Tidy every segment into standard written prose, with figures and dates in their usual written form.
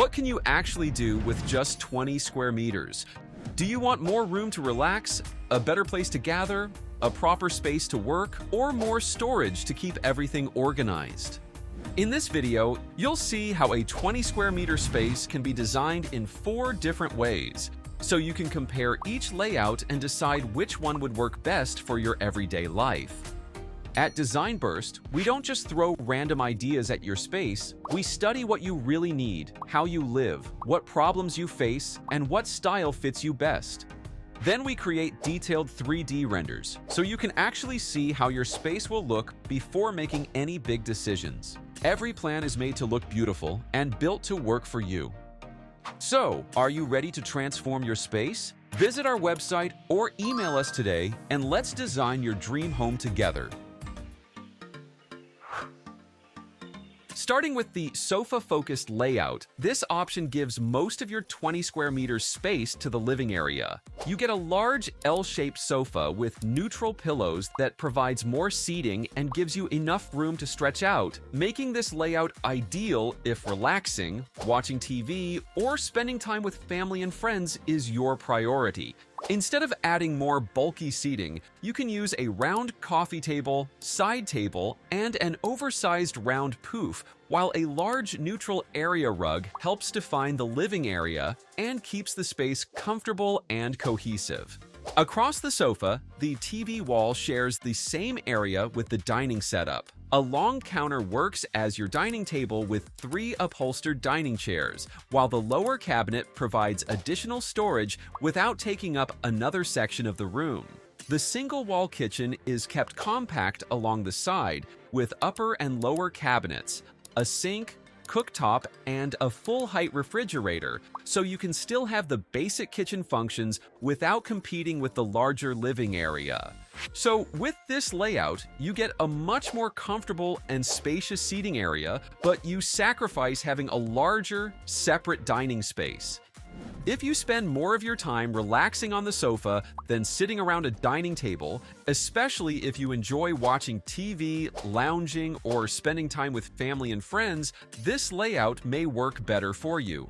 What can you actually do with just 20 square meters? Do you want more room to relax, a better place to gather, a proper space to work, or more storage to keep everything organized? In this video, you'll see how a 20 square meter space can be designed in 4 different ways, so you can compare each layout and decide which one would work best for your everyday life. At Design Burst, we don't just throw random ideas at your space, we study what you really need, how you live, what problems you face, and what style fits you best. Then we create detailed 3D renders, so you can actually see how your space will look before making any big decisions. Every plan is made to look beautiful and built to work for you. So, are you ready to transform your space? Visit our website or email us today and let's design your dream home together. Starting with the sofa-focused layout, this option gives most of your 20 square meters space to the living area. You get a large L-shaped sofa with neutral pillows that provides more seating and gives you enough room to stretch out, making this layout ideal if relaxing, watching TV, or spending time with family and friends is your priority. Instead of adding more bulky seating, you can use a round coffee table, side table, and an oversized round poof, while a large neutral area rug helps define the living area and keeps the space comfortable and cohesive. Across the sofa, the TV wall shares the same area with the dining setup. A long counter works as your dining table with 3 upholstered dining chairs, while the lower cabinet provides additional storage without taking up another section of the room. The single-wall kitchen is kept compact along the side, with upper and lower cabinets, a sink, cooktop, and a full-height refrigerator, so you can still have the basic kitchen functions without competing with the larger living area. So with this layout, you get a much more comfortable and spacious seating area, but you sacrifice having a larger, separate dining space. If you spend more of your time relaxing on the sofa than sitting around a dining table, especially if you enjoy watching TV, lounging, or spending time with family and friends, this layout may work better for you.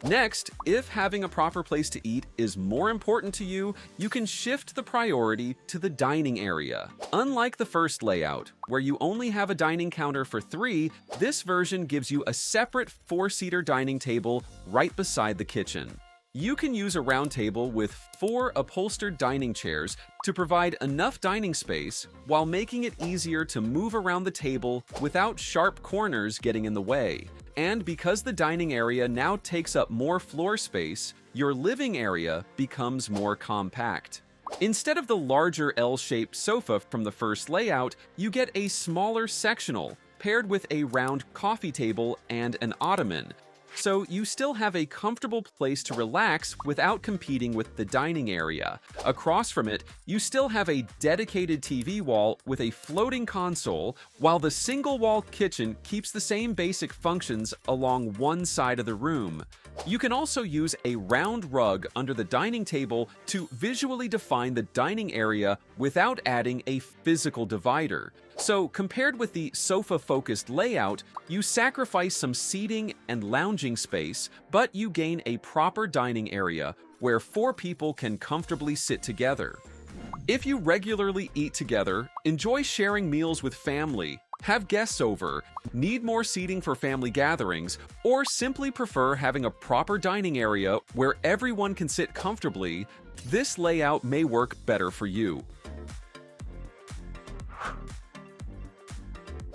Next, if having a proper place to eat is more important to you, you can shift the priority to the dining area. Unlike the first layout, where you only have a dining counter for 3, this version gives you a separate 4-seater dining table right beside the kitchen. You can use a round table with 4 upholstered dining chairs to provide enough dining space while making it easier to move around the table without sharp corners getting in the way. And because the dining area now takes up more floor space, your living area becomes more compact. Instead of the larger L-shaped sofa from the first layout, you get a smaller sectional, paired with a round coffee table and an ottoman. So you still have a comfortable place to relax without competing with the dining area. Across from it, you still have a dedicated TV wall with a floating console, while the single-wall kitchen keeps the same basic functions along one side of the room. You can also use a round rug under the dining table to visually define the dining area without adding a physical divider. So, compared with the sofa-focused layout, you sacrifice some seating and lounging space, but you gain a proper dining area where 4 people can comfortably sit together. If you regularly eat together, enjoy sharing meals with family, have guests over, need more seating for family gatherings, or simply prefer having a proper dining area where everyone can sit comfortably, this layout may work better for you.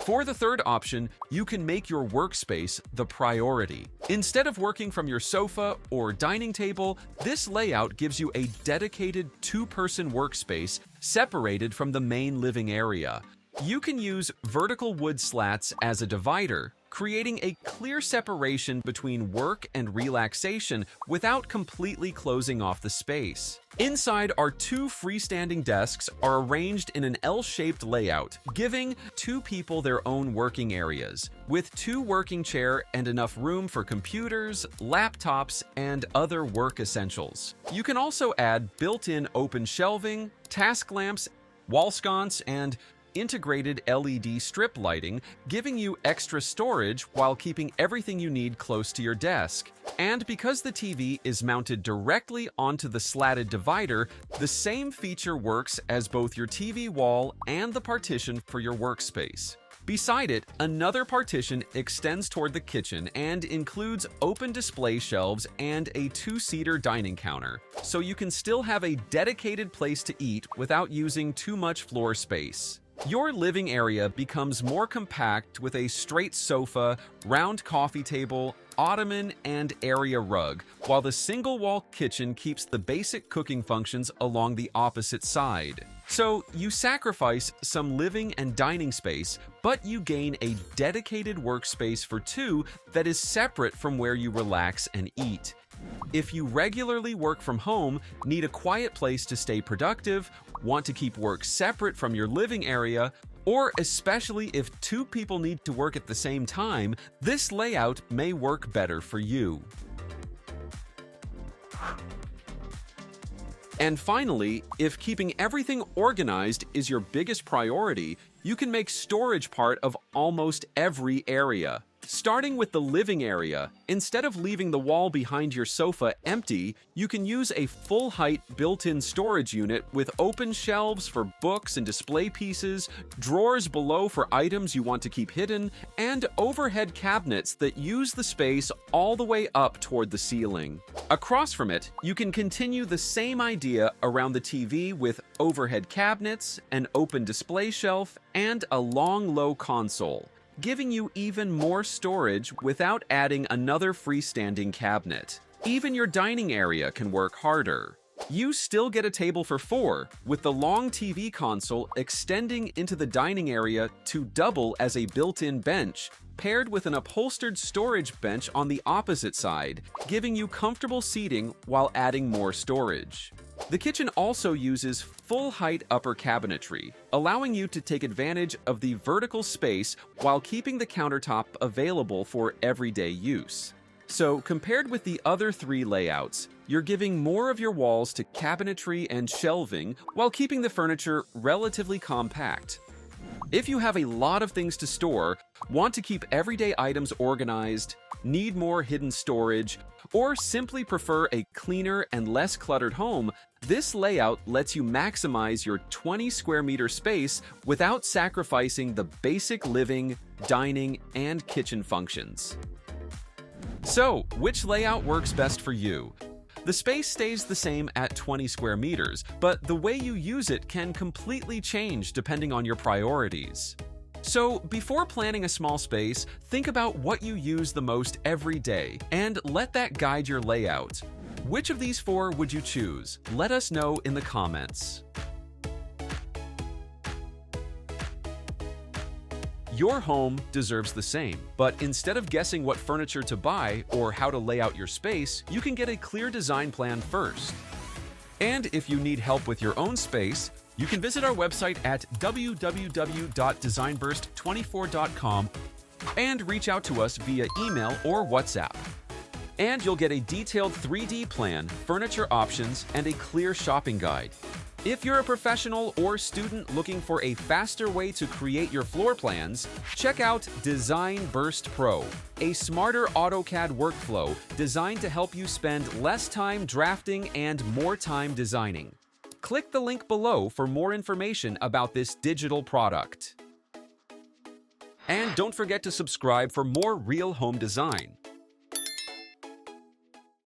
For the third option, you can make your workspace the priority. Instead of working from your sofa or dining table, this layout gives you a dedicated 2-person workspace separated from the main living area. You can use vertical wood slats as a divider, creating a clear separation between work and relaxation without completely closing off the space. Inside, our 2 freestanding desks are arranged in an L-shaped layout, giving 2 people their own working areas, with 2 working chairs and enough room for computers, laptops, and other work essentials. You can also add built-in open shelving, task lamps, wall sconce, and integrated LED strip lighting, giving you extra storage while keeping everything you need close to your desk. And because the TV is mounted directly onto the slatted divider, the same feature works as both your TV wall and the partition for your workspace. Beside it, another partition extends toward the kitchen and includes open display shelves and a two-seater dining counter, so you can still have a dedicated place to eat without using too much floor space. Your living area becomes more compact with a straight sofa, round coffee table, ottoman, and area rug, while the single-wall kitchen keeps the basic cooking functions along the opposite side. So you sacrifice some living and dining space, but you gain a dedicated workspace for two that is separate from where you relax and eat. If you regularly work from home, need a quiet place to stay productive, want to keep work separate from your living area, or especially if two people need to work at the same time, this layout may work better for you. And finally, if keeping everything organized is your biggest priority, you can make storage part of almost every area. Starting with the living area, instead of leaving the wall behind your sofa empty, you can use a full-height built-in storage unit with open shelves for books and display pieces, drawers below for items you want to keep hidden, and overhead cabinets that use the space all the way up toward the ceiling. Across from it, you can continue the same idea around the TV with overhead cabinets, an open display shelf, and a long, low console, giving you even more storage without adding another freestanding cabinet. Even your dining area can work harder. You still get a table for four, with the long TV console extending into the dining area to double as a built-in bench, paired with an upholstered storage bench on the opposite side, giving you comfortable seating while adding more storage. The kitchen also uses full-height upper cabinetry, allowing you to take advantage of the vertical space while keeping the countertop available for everyday use. So, compared with the other three layouts, you're giving more of your walls to cabinetry and shelving while keeping the furniture relatively compact. If you have a lot of things to store, want to keep everyday items organized, need more hidden storage, or simply prefer a cleaner and less cluttered home, this layout lets you maximize your 20 square meter space without sacrificing the basic living, dining, and kitchen functions. So, which layout works best for you? The space stays the same at 20 square meters, but the way you use it can completely change depending on your priorities. So, before planning a small space, think about what you use the most every day and let that guide your layout. Which of these four would you choose? Let us know in the comments. Your home deserves the same, but instead of guessing what furniture to buy or how to lay out your space, you can get a clear design plan first. And if you need help with your own space, you can visit our website at www.designburst24.com and reach out to us via email or WhatsApp. And you'll get a detailed 3D plan, furniture options, and a clear shopping guide. If you're a professional or student looking for a faster way to create your floor plans, check out Design Burst Pro, a smarter AutoCAD workflow designed to help you spend less time drafting and more time designing. Click the link below for more information about this digital product. And don't forget to subscribe for more real home design.